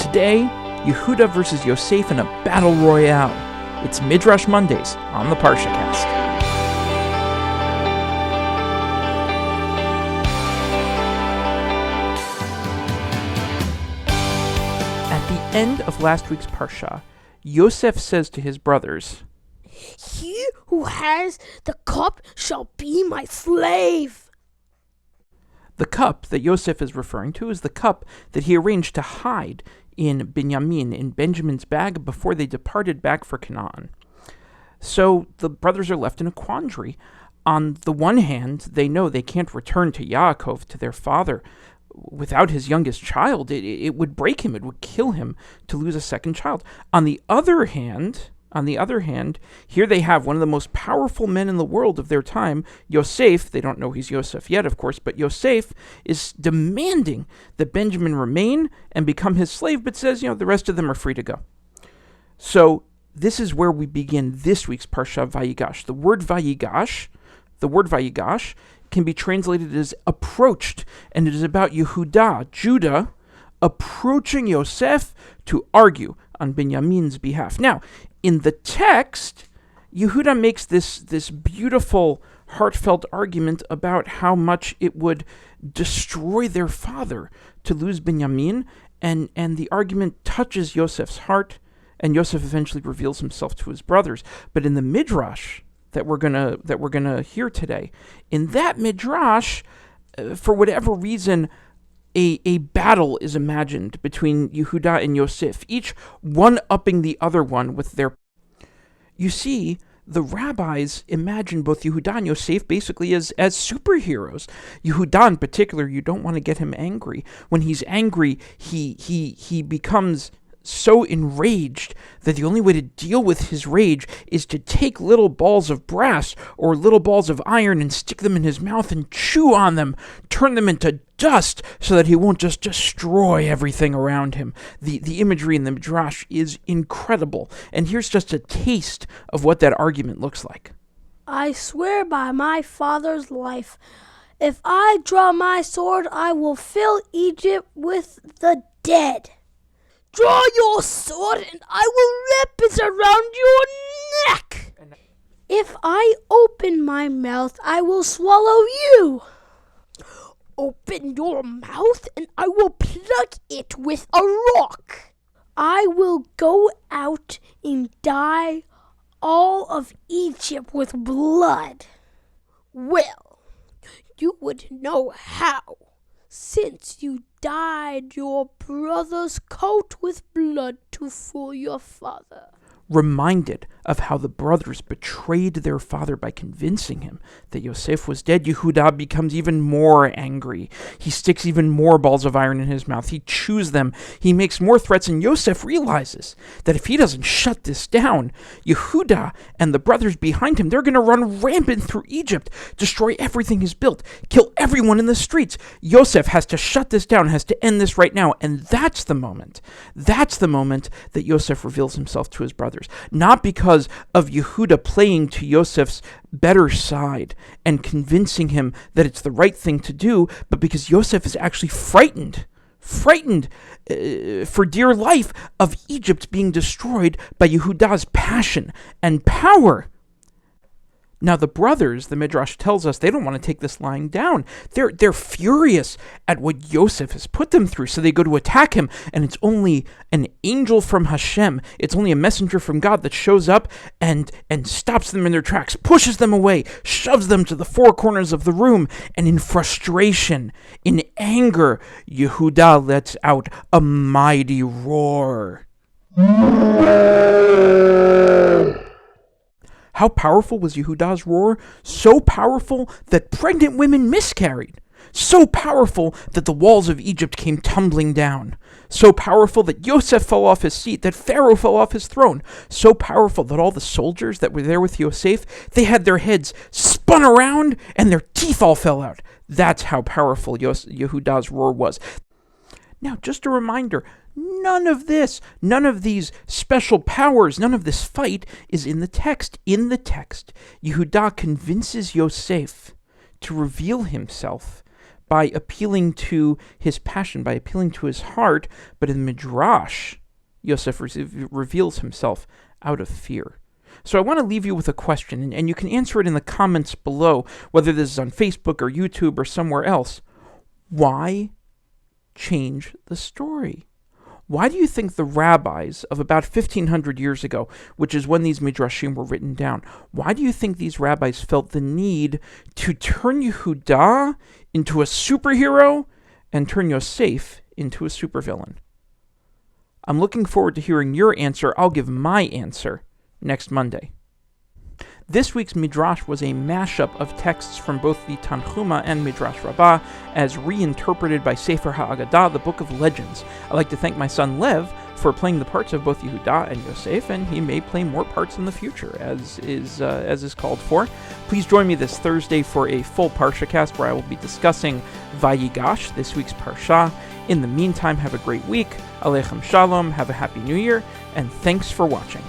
Today, Yehuda versus Yosef in a battle royale. It's Midrash Mondays on the ParshaCast. At the end of last week's Parsha, Yosef says to his brothers, "He who has the cup shall be my slave." The cup that Yosef is referring to is the cup that he arranged to hide in Benjamin's bag before they departed back for Canaan. So the brothers are left in a quandary. On the one hand, they know they can't return to Yaakov, to their father, without his youngest child. It would break him, it would kill him to lose a second child. On the other hand, here they have one of the most powerful men in the world of their time, Yosef. They don't know he's Yosef yet, of course, but Yosef is demanding that Benjamin remain and become his slave, but says, the rest of them are free to go. So this is where we begin this week's Parsha Vayigash. The word Vayigash can be translated as approached, and it is about Yehuda, Judah, approaching Yosef to argue on Benjamin's behalf. Now, in the text, Yehuda makes this beautiful, heartfelt argument about how much it would destroy their father to lose Benjamin, and the argument touches Yosef's heart, and Yosef eventually reveals himself to his brothers. But in the Midrash that we're gonna hear today, in that Midrash, for whatever reason, a battle is imagined between Yehuda and Yosef, each one-upping the other one with their... You see, the rabbis imagine both Yehuda and Yosef basically as superheroes. Yehuda in particular, you don't want to get him angry. When he's angry, he becomes so enraged that the only way to deal with his rage is to take little balls of brass or little balls of iron and stick them in his mouth and chew on them, turn them into dust so that he won't just destroy everything around him. The imagery in the Midrash is incredible, and here's just a taste of what that argument looks like. "I swear by my father's life, if I draw my sword, I will fill Egypt with the dead. Draw your sword, and I will wrap it around your neck. If I open my mouth, I will swallow you. Open your mouth, and I will plug it with a rock. I will go out and dye all of Egypt with blood. Well, you would know how, since you dyed your brother's coat with blood to fool your father." Reminded of how the brothers betrayed their father by convincing him that Yosef was dead, Yehuda becomes even more angry. He sticks even more balls of iron in his mouth. He chews them. He makes more threats, and Yosef realizes that if he doesn't shut this down, Yehuda and the brothers behind him, they're going to run rampant through Egypt, destroy everything he's built, kill everyone in the streets. Yosef has to shut this down, has to end this right now, and that's the moment that Yosef reveals himself to his brothers. Not because of Yehuda playing to Yosef's better side and convincing him that it's the right thing to do, but because Yosef is actually frightened for dear life of Egypt being destroyed by Yehuda's passion and power. Now the brothers, the Midrash tells us, they don't want to take this lying down. They're furious at what Yosef has put them through, so they go to attack him, and it's only an angel from Hashem, it's only a messenger from God that shows up and stops them in their tracks, pushes them away, shoves them to the four corners of the room, and in frustration, in anger, Yehuda lets out a mighty roar. How powerful was Yehuda's roar? So powerful that pregnant women miscarried. So powerful that the walls of Egypt came tumbling down. So powerful that Yosef fell off his seat, that Pharaoh fell off his throne. So powerful that all the soldiers that were there with Yosef, they had their heads spun around and their teeth all fell out. That's how powerful Yehuda's roar was. Now, just a reminder, none of these special powers, none of this fight is in the text. In the text, Yehuda convinces Yosef to reveal himself by appealing to his passion, by appealing to his heart, but in the Midrash, Yosef reveals himself out of fear. So I want to leave you with a question, and you can answer it in the comments below, whether this is on Facebook or YouTube or somewhere else. Why change the story? Why do you think the rabbis of about 1,500 years ago, which is when these midrashim were written down, why do you think these rabbis felt the need to turn Yehuda into a superhero and turn Yosef into a supervillain? I'm looking forward to hearing your answer. I'll give my answer next Monday. This week's Midrash was a mashup of texts from both the Tanhuma and Midrash Rabbah, as reinterpreted by Sefer HaAgadah, the Book of Legends. I'd like to thank my son Lev for playing the parts of both Yehuda and Yosef, and he may play more parts in the future, as is called for. Please join me this Thursday for a full Parsha cast where I will be discussing Vayigash, this week's Parsha. In the meantime, have a great week. Aleichem Shalom, have a happy new year, and thanks for watching.